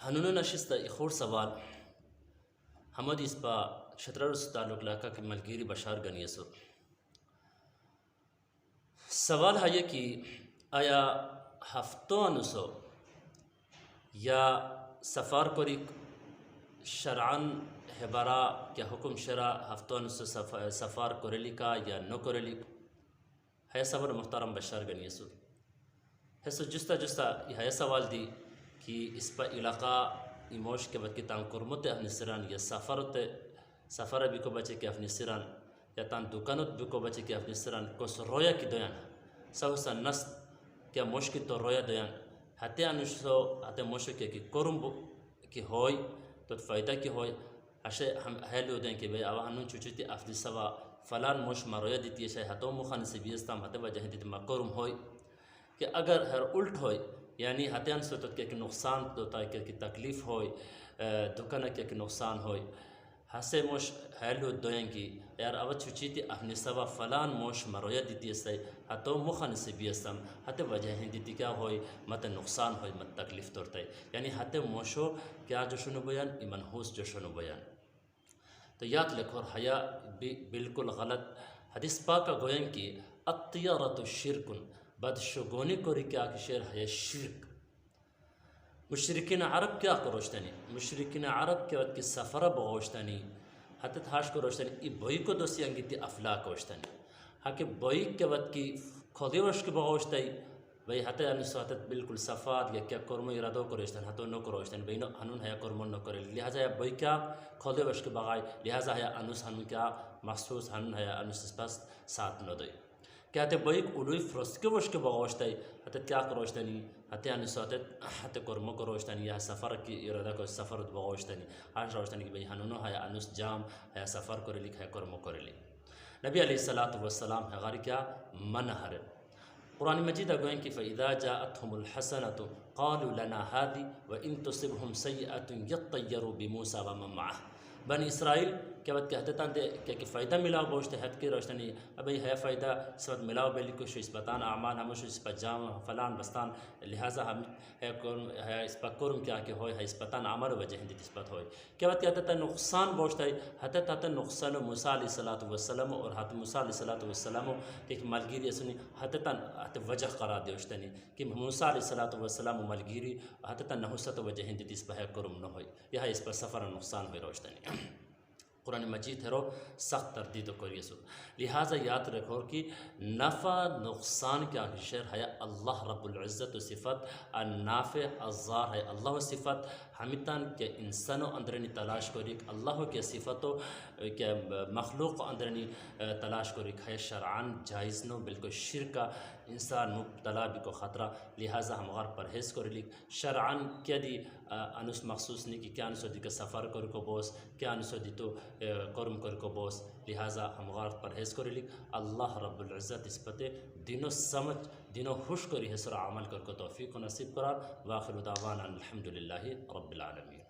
هنونو نشست اخور سوال حمد اس پا شطرار تعلق لاکا کی ملگیری بشار گنیسو سوال ہے کہ آیا ہفتو انسو یا سفار کوریک شرعن حبارا کیا حکم شرع ہفتو انسو سفار کوریلی کا یا نو کوریلی ہے سوال محترم بشار گنیسو حسو جستا یہ ہے سوال دی کہ اس پا علاقہ ایموش کے بعد کی تان کرمت اپنی سران یا سفر بھی کو بچے کے اپنی سران یا تان دکانت بھی کو بچے کے اپنی سران کوس رویا کی دویان سا نست کیا موش کی تو رویا دویان ہتے انشو ہتے موشو کے کہ کرم کی ہوئی تو فائدہ کی ہوئی اشے ہم ہیلو دیں کہ بھئی آوہ انون چوچوتی افلی سوا فلان موش ما رویا دیتی ہے شاید ہتو مخان سے بیستام ہتے وجہ دیتی ما کرم ہوئی کہ اگر ہر الٹ ہوئی یعنی ہتیان سے تو کہ نقصان دوتا ہے کہ تکلیف ہوئی دکانہ کہ نقصان ہوئی ہسے موش ہیلو دوئیں گی یار اوہ چوچیتی اپنی سوا فلان موش مرویا دیتی ہے ہتو مخان سے بیستم ہتے وجہ ہیں دیتی کیا ہوئی مت نقصان ہوئی مت تکلیف توڑتا ہے یعنی ہتے موشو کیا جو شنو بیان ایمنحوس جو شنو بیان تو یاد لکھو حیا بالکل غلط حدیث پاکا گوئیں کی اطیارت شرکن بدشگونی کوری کیا کہ شیر ہے شرک مشرکین عرب کیا کروشتنی مشرکین عرب کیا وقت کی سفرہ بغوشتنی حتی تھاش کروشتنی ای بوئی کو دوسی انگیتی افلاک ہوشتنی حکی بوئی کے وقت کی کھودیوش کی بغوشتنی بھئی حتی انسو حتی بالکل سفار یا کیا کرمو ارادو کروشتن حتی نو کروشتن بھئی ہنون ہے کرمو نو کرے لہذا یا بوئی کیا کھودیوش کی بغائی لہذا ہے انس ہنون کیا محسوس ہنون ہے انس اس پاس ساتھ نو دوئی کیا تے بوئی اولوی فرست کے وش کے بغوشتائی حتی کیا کروشتنی حتی انسو حتی کرمو کروشتنی یا سفر کی ارادہ کو سفر بغوشتنی آج روشتنی کہ بھئی ہنونو ہے انس جام ہے سفر کرے لکھ ہے کرمو کرے لکھ نبی علیہ السلام ہے غاری کیا منحر قرآن مجید گوئیں کہ فَإِذَا جَاءَتْهُمُ الْحَسَنَةُ قَالُوا لَنَا هَذِي وَإِن تُصِبْهُمْ سَيِّئَةٌ يَطَّيَّرُوا بِمُوسَى وَمَن مَّعَهُ بنی اسرائیل کیا وقت کہتے تھا کہ فائدہ ملاو بوشتے حد کی روشتنی ابھی ہے فائدہ اس وقت ملاو بیلی کو شو اس بطان اعمال ہمیں شو اس پر جام فلان بستان لہٰذا ہم ہے اس پر کرم کیا کہ ہوئے ہے اس بطان عمل وجہ ہندی اس بات ہوئے کیا وقت کہتے تھا نقصان بوشتا ہے حتی تھا نقصان موسیٰ علیہ السلام اور حتی موسیٰ علیہ السلام کہ ملگیری سنی حتی وجہ قرار دیوشتنی کہ موسیٰ علیہ السلام ملگیری حتی نحوست وجہ ہندی اس پر کرم نہ ہوئی یہ اس پر سفر نقصان ہوئی روشتنی قرآن مجید ہے رو سخت تردید کریے سو لہٰذا یاد رکھو کہ نفع نقصان کیا شعر ہے اللہ رب العزت و صفت النافع الضار ہے اللہ و صفت ہمیتان کے انسانوں اندرنی تلاش کوریک اللہ کے صفتوں کے مخلوق اندرنی تلاش کوریک ہے شرعان جائز نو بالکل شرکا انسان مبتلا بھی کو خطرہ لہٰذا ہم غار پرہیز کوریک شرعان کیا دی انس مخصوص نہیں کہ کیا انسو دی کے سفر کر کو بوس کیا انسو دی تو کرم کر کو بوس لہٰذا ہم غار پرہیز کوریک اللہ رب العزت اس پتے دینو سمجھ دینو خوش کری حسر عمل کر کو توفیق و نصیب قرار واخر دعوانا الحمدللہ رب العالمین